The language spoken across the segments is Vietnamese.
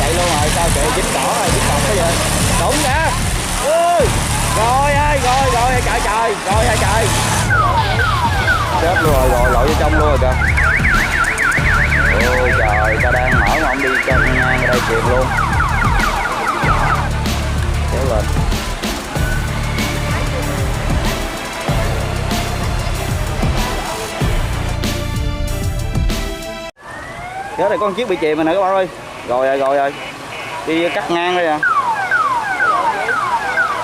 chạy luôn rồi, sao chạy dính cỏ rồi, dính cọt cái gì? Đụng kìa. Ui. Rồi ơi, rồi chạy trời, rồi ơi trời. Chết luôn rồi, rồi lội vô trong luôn rồi kìa. Ôi trời, ta đang mở mà ông đi ngang ở đây kịp luôn. Kéo lên. Kéo đây có một chiếc bị chìm rồi nè các bạn ơi. Rồi rồi. Đi cắt ngang đây à.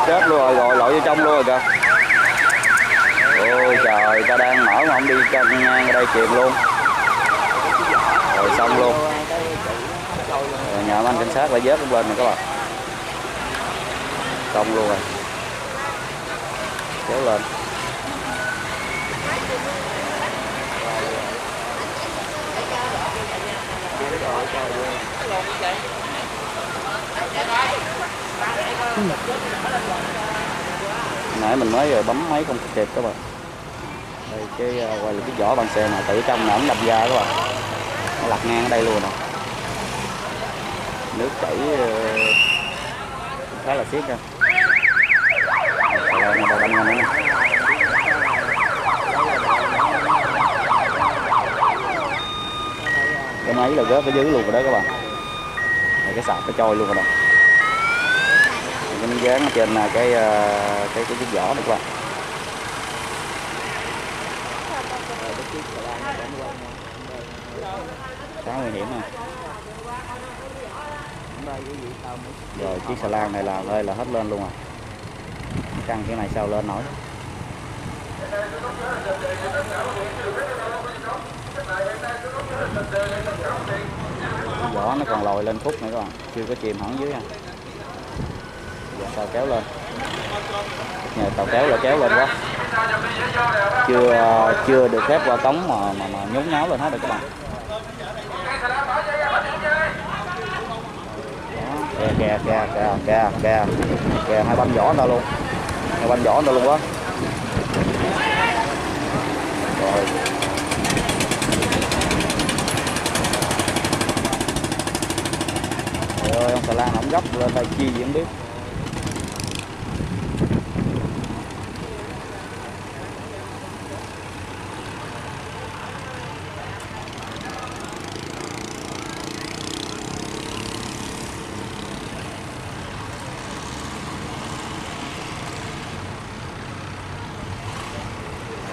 Chết luôn rồi, rồi lội vô trong luôn rồi kìa. Ôi trời, ta đang mở mà ông đi ngang ở đây kịp luôn. Rồi xong luôn. Rồi nhờ anh cảnh sát lại vớt lên nè các bạn. Xong luôn rồi. Kéo lên. Nãy mình mới bấm máy không kịp các bạn. Đây cái quay là cái vỏ bằng xe này từ trong nãm đập ra các bạn. Nó lật ngang ở đây luôn nè. Nước chảy khá là xiết nha. Rồi người ta đâm nữa. Cái máy là rớt ở dưới luôn rồi đó các bạn. Rồi cái sạp nó trôi luôn rồi đó. Cái miếng dán ở trên là cái chiếc vỏ này các bạn. Khá nguy hiểm nè. Rồi chiếc xà lan này là ơi là hết lên luôn rồi. Căng cái này sao lên nổi. Vỏ nó còn lồi lên khúc nữa các bạn, chưa có chìm hẳn dưới nha. Giờ sao kéo lên. Nhờ tàu kéo là kéo lên quá. Chưa được phép qua cống mà nhốn nháo lên hết rồi các bạn. Kìa hai banh vỏ ra luôn. Hai banh vỏ ra luôn quá. Rồi. Trời ơi, ông xà lan ổng gấp lên đây chi gì không biết.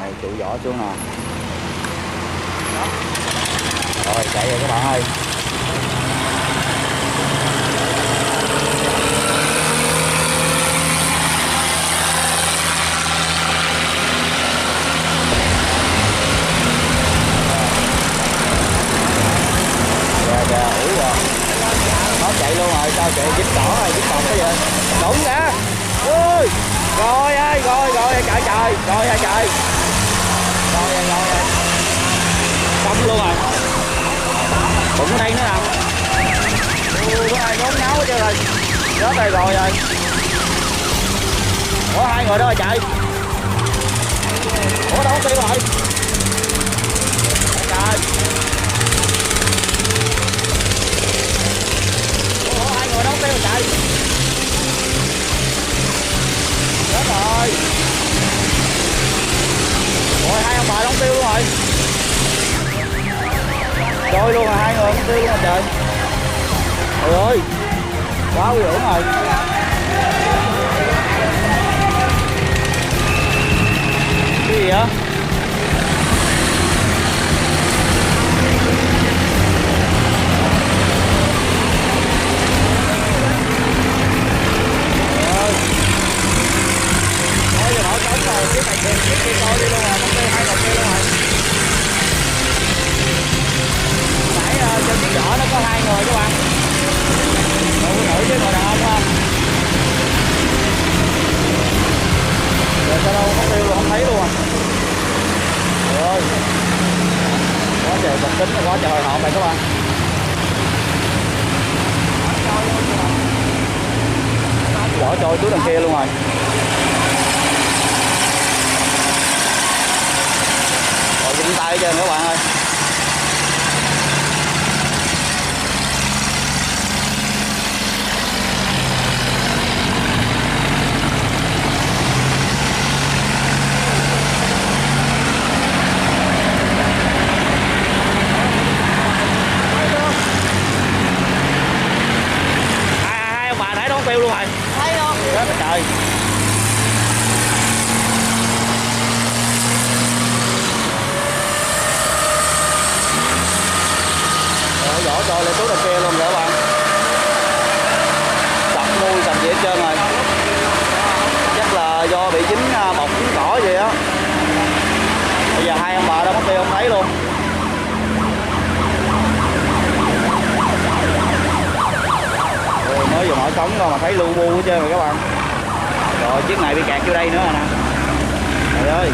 Này trụ vỏ xuống nè. Rồi chạy rồi các bạn ơi. Nó chạy luôn rồi, sao chạy dính cỏ rồi, dính cọt cái gì? Đụng kìa. Ui. Rồi ơi, rồi chạy trời, rồi ơi trời. Rồi. Xong luôn rồi. Đụng ở đây nữa nè. Có ai nhốn nháo hết trơn rồi. Chết rồi rồi. Ủa hai người đó rồi chạy. Ủa đâu có tiêu rồi. Trời. Ủa hai người đâu có tiêu rồi chạy. Chết rồi. Ủa hai ông bà đóng tiêu luôn rồi. Trôi luôn rồi, hai người đóng tiêu luôn rồi trời. Trời ơi. Quá nguy hiểm rồi. Cái gì vậy? Có hai người các bạn, một phụ nữ với người đàn ông không? Rồi sao đâu không tiêu luôn, không thấy luôn à? Trời ơi, quá trời vật tính, quá trời hồi hộp này các bạn. Vỏ trôi túi đằng kia luôn rồi. Rồi dính tay cho các bạn ơi. phiêu luôn rồi. Thấy không? Đó trời. Vỏ trôi lên xuống đằng kia luôn rồi các bạn. Sập nuôi sập gì hết trơn rồi. Chắc là do bị dính bọc dính cỏ gì á. Bây giờ hai ông bà đó mất tiêu không thấy luôn. Rồi mới vừa mở cống ra mà thấy lu bu hết trơn rồi các bạn. Rồi chiếc này bị kẹt vô đây nữa rồi nè. Trời ơi.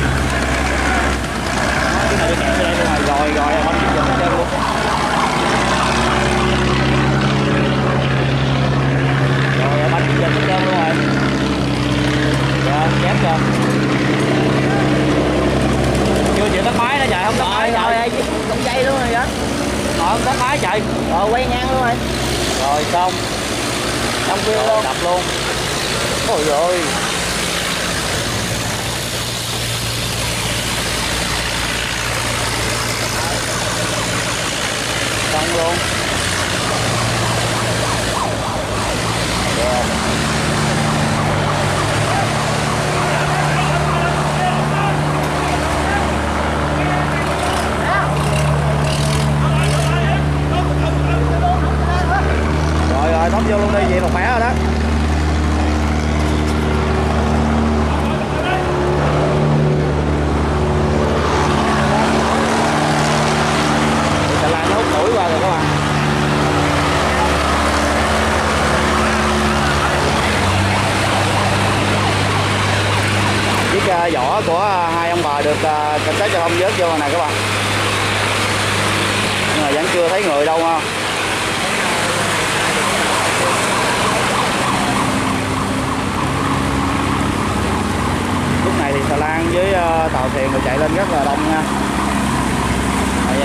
Chiếc này bị kẹt vô đây luôn rồi. Rồi bấm chiếc giùm hết trơn luôn. Rồi bánh chiếc giùm hết trơn luôn rồi. Rồi chép cho. Chưa chịu tắt máy nữa trời, không tắt máy Rồi không dây luôn rồi đó. không tắt máy chạy. Rồi quay ngang luôn rồi. Rồi xong. Xong kia luôn. Đập luôn. Ôi rồi. Xong luôn. Rồi. Rồi tóm vô luôn đi, vậy một mẻ rồi đó. Xà lan nó hút mũi qua rồi các bạn. Chiếc vỏ của hai ông bà được cảnh sát giao thông vớt vô nè các bạn. Nhưng mà vẫn chưa thấy người đâu ha. Lúc này thì xà lan với tàu thuyền rồi chạy lên rất là đông nha. Tại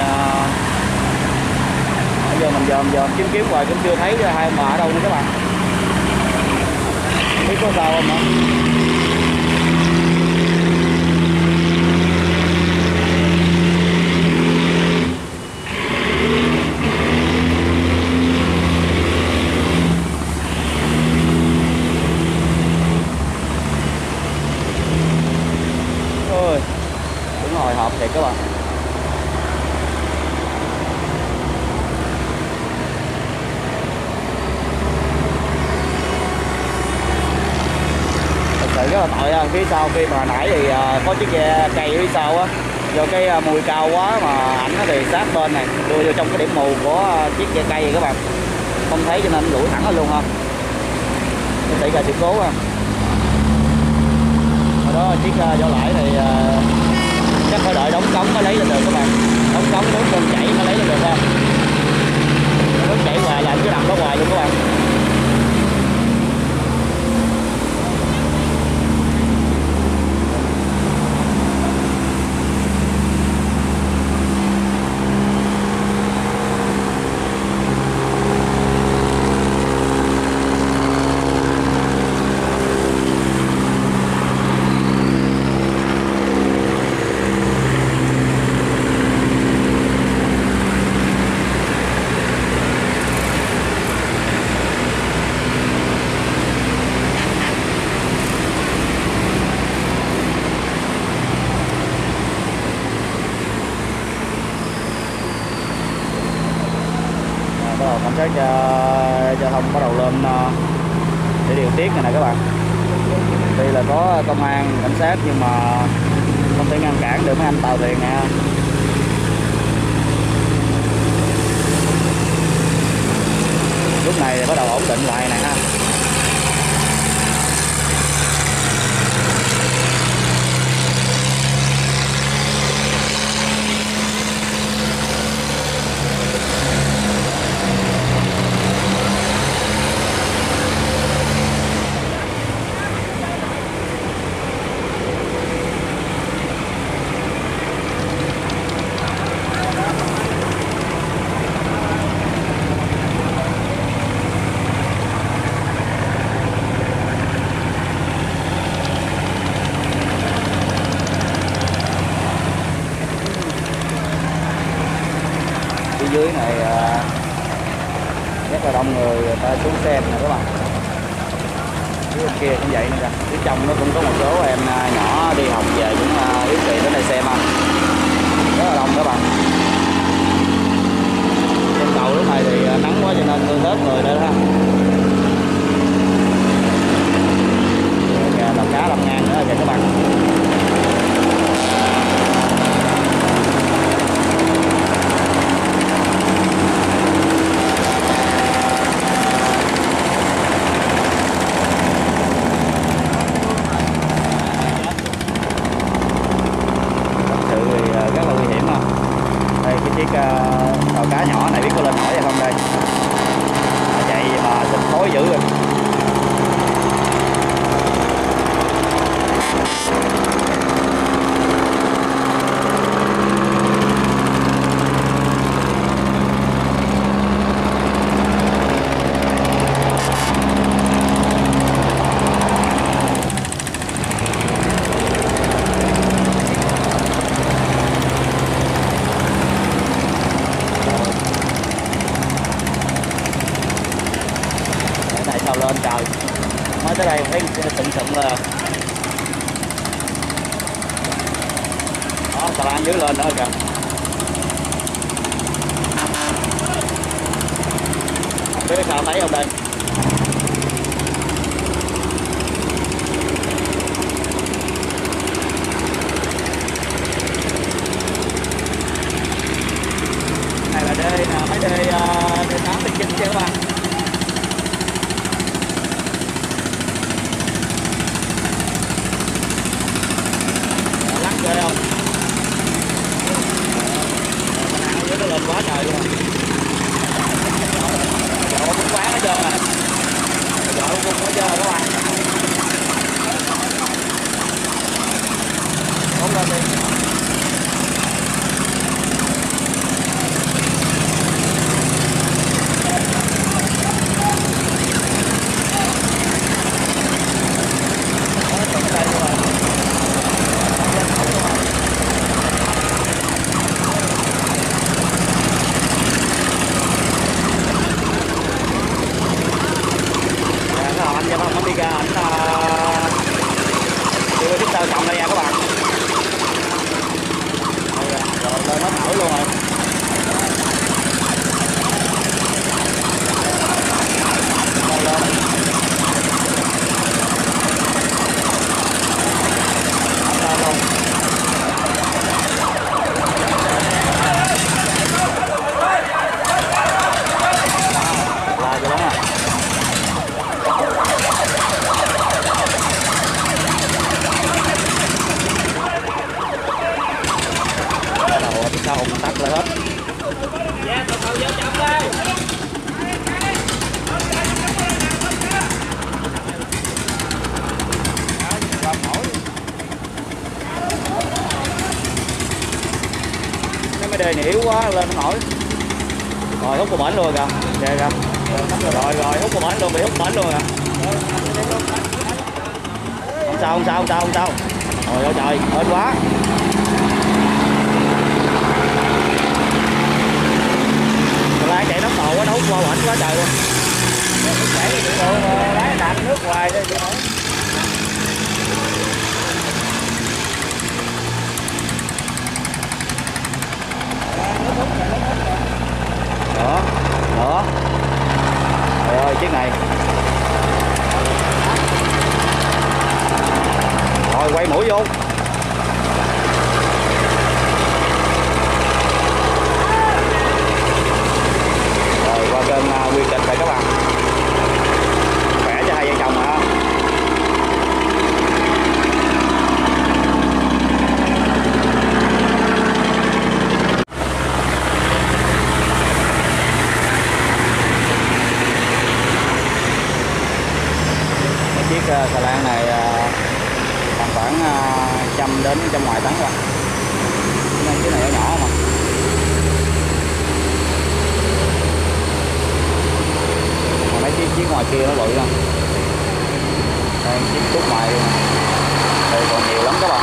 bây giờ mình dòm kiếm hoài cũng chưa thấy hai ông bà ở đâu nữa các bạn. Không biết có sao không nữa. Ôi, đúng hồi hộp thiệt các bạn. Thật sự rất là tội ha, phía sau khi mà nãy thì có chiếc ghe cây phía sau á, do cái mùi cao quá mà ảnh nó thì sát bên này, đưa vô trong cái điểm mù của chiếc ghe cây các bạn, không thấy cho nên đuổi thẳng lên luôn ha, nó xảy ra sự cố ha. Hồi đó chiếc vỏ lãi thì chắc phải đợi đóng cống mới lấy lên được các bạn, đóng cống nước cơn chảy mới lấy lên được ha, nước chảy hoài là cứ nằm đó hoài luôn các bạn. Cảnh sát giao thông bắt đầu lên để điều tiết này nè các bạn. Tuy là có công an cảnh sát nhưng mà không thể ngăn cản được mấy anh tàu thuyền nè. Lúc này thì bắt đầu ổn định lại nè ha. Dưới này rất là đông người ta xuống xem nè các bạn. Phía bên kia cũng vậy nữa kìa. Phía trong nó cũng có một số em nhỏ đi học về cũng yếu kỳ đến đây xem không. Rất là đông các bạn. Trên cầu lúc này thì nắng quá cho nên tôi hết người lên ha. Tàu cá 5 ngàn nữa kìa các bạn. Rất là nguy hiểm không? Đây cái chiếc tàu cá nhỏ này biết có lên nổi hay không đây? Chạy mà xịt khói dữ rồi. Sao lên trời mới tới đây thấy sụm sụm là đó, xà lan dưới lên nữa kìa. Không biết sao thấy không đây. Này là đê nè, mấy đê 8 đê 9 chứ các bạn. Ghê không? Nó lên quá trời luôn. Dọn cũng quán hết trơn rồi. Dọn cũng hết trơn các bạn. Không lên đi. Anh giao thông anh đi ra ảnh đưa chiếc tơ cộng đây nha các bạn. Rồi lên nó nổi luôn rồi. Sao ủng tắc lại hết. Dạ, từ từ vô chậm đây. Cái mấy đề này yếu quá lên không nổi. Rồi hút của bển luôn kìa. Kìa kìa. Rồi hút của bển luôn, bị hút bển luôn kìa. Không sao. Trời ơi trời, hên quá. Lái chạy tốc độ quá, nó hút qua bển quá trời luôn. Lái đạp nước ngoài đây chị hỏi. Nữa. Trời ơi chiếc này. Rồi quay mũi vô. Rồi qua cơn nguy kịch rồi các bạn. Khỏe cho hai vợ chồng hả? Chiếc xà lan này tầm khoảng 100 đến 100 ngoài tấn rồi. Nên cái này nó nhỏ mà. Còn mấy chiếc ngoài kia nó bự không? Đây chiếc cút ngoài luôn. Đây còn nhiều lắm các bạn.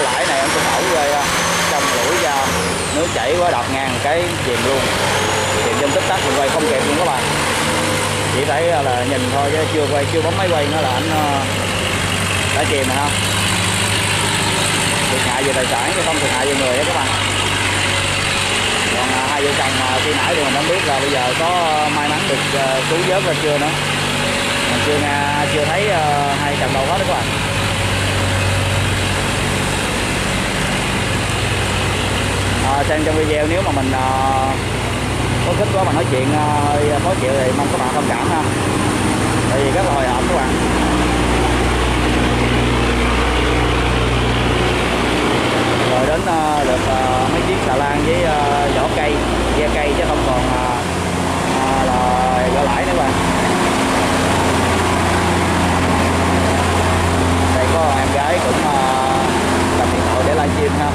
lãi này anh cũng ẩu ghê ha, trong lũi ra nước chảy quá đọt ngang cái chìm luôn, chìm trong tích tắc mình quay không kịp luôn các bạn. Chỉ thấy là nhìn thôi chứ chưa bấm máy quay nữa là anh đã chìm rồi ha. Thiệt hại về tài sản chứ không thiệt hại về người đó các bạn. Còn hai vợ chồng khi nãy thì mình không biết là bây giờ có may mắn được cứu vớt ra chưa nữa, mình chưa thấy hai chồng đâu hết đó các bạn. Xem trong video nếu mà mình có thích quá mà nói chuyện hơi khó chịu thì mong các bạn thông cảm ha, tại vì rất là hồi hộp các bạn. Rồi đến được mấy chiếc xà lan với vỏ cây, ghe cây chứ không còn là vỏ lãi nữa các bạn. Đây có em gái cũng cầm điện thoại để livestream ha.